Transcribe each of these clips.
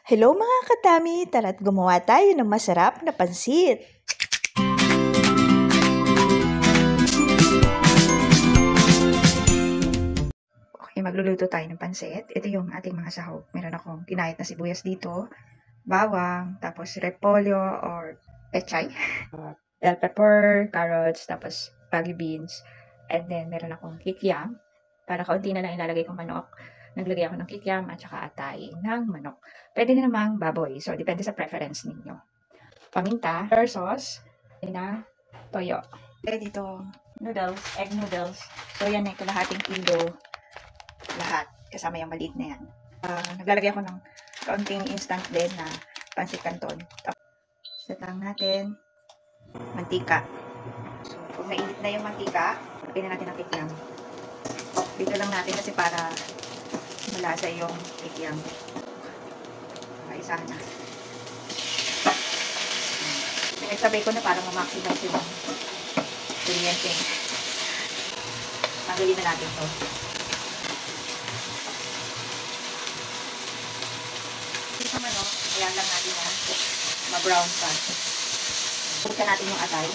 Hello mga katami, tara't gumawa tayo ng masarap na pansit. Okay, magluluto tayo ng pansit. Ito yung ating mga sahog. Meron akong kinayat na sibuyas dito, bawang, tapos repolyo or pechay, bell pepper, carrots, tapos baggy beans, and then meron akong kikiam. Para kaunti na lang ilalagay kong manok. Naglagay ako ng kikiam at saka atay ng manok. Pwede na namang baboy. So, depende sa preference ninyo. Paminta, soy sauce, na toyo. Pwede dito, noodles, egg noodles. So, yan ay kalahating kilo lahat. Kasama yung maliit na yan. Naglalagay ako ng kaunting instant din na pansit canton. Set lang natin mantika. So, kung mainit na yung mantika, lagyan na natin ang kikiam. Dito lang natin kasi para malasa yung kikiam. Isa na. Pinagsabay ko na para ma-maximize yung kuryente. Tanggalin na natin to. Ito naman o, ayan lang natin na ma-brown pa. Pagka natin yung atay.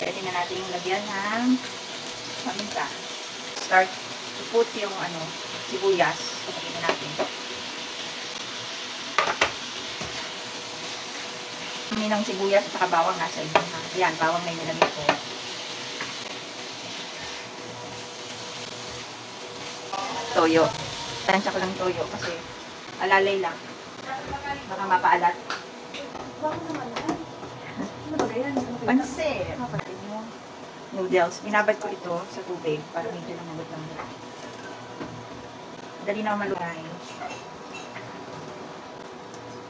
Pwede na natin yung lagyan ng paminta. Start to put yung sibuyas. Pagkain na natin. Ng sibuyas at saka bawang nasa inyo. Ayan, bawang na yung nalamig ko. Toyo. Tansya ko lang toyo kasi alalay lang. Baka mapaalat. Pansit. Noodles. Binabad ko ito sa tubig para medyo lumambot lang. Dali na malunay.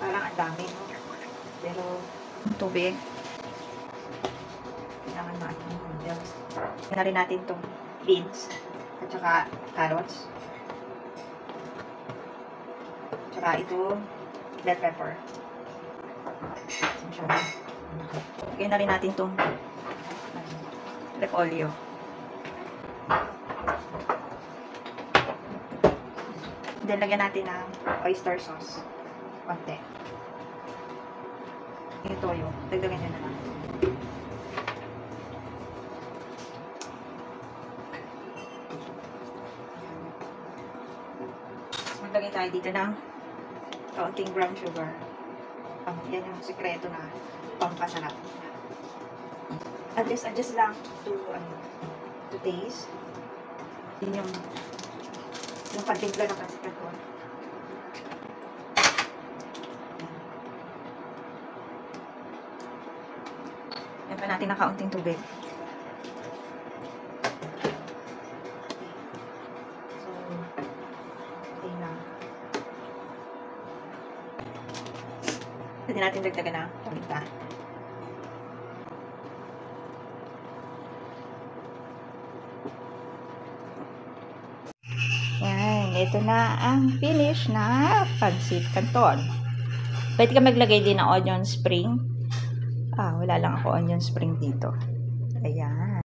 Parang ang dami, no? Pero, tubig. Kailangan natin yung noodles. Kaya na rin natin itong beans. At saka carrots. At saka ito, bell pepper. Kaya na rin natin itong repolyo. Then, lagyan natin ng oyster sauce. Konti. Yung toyo. Dagdagan nyo na lang. Maglagay tayo dito ng kaunting brown sugar. Yan yung sekreto na pampasarap. Adjust lang to taste. Yun yung pagtimpla ng pansit canton. Yan pa natin ng kaunting tubig. So, okay na. Pwede natin dagdagan ng paminta. Yan, ito na ang finish na pansit canton. Pwede ka maglagay din ng onion spring. Wala lang ako onion spring dito. Ayan.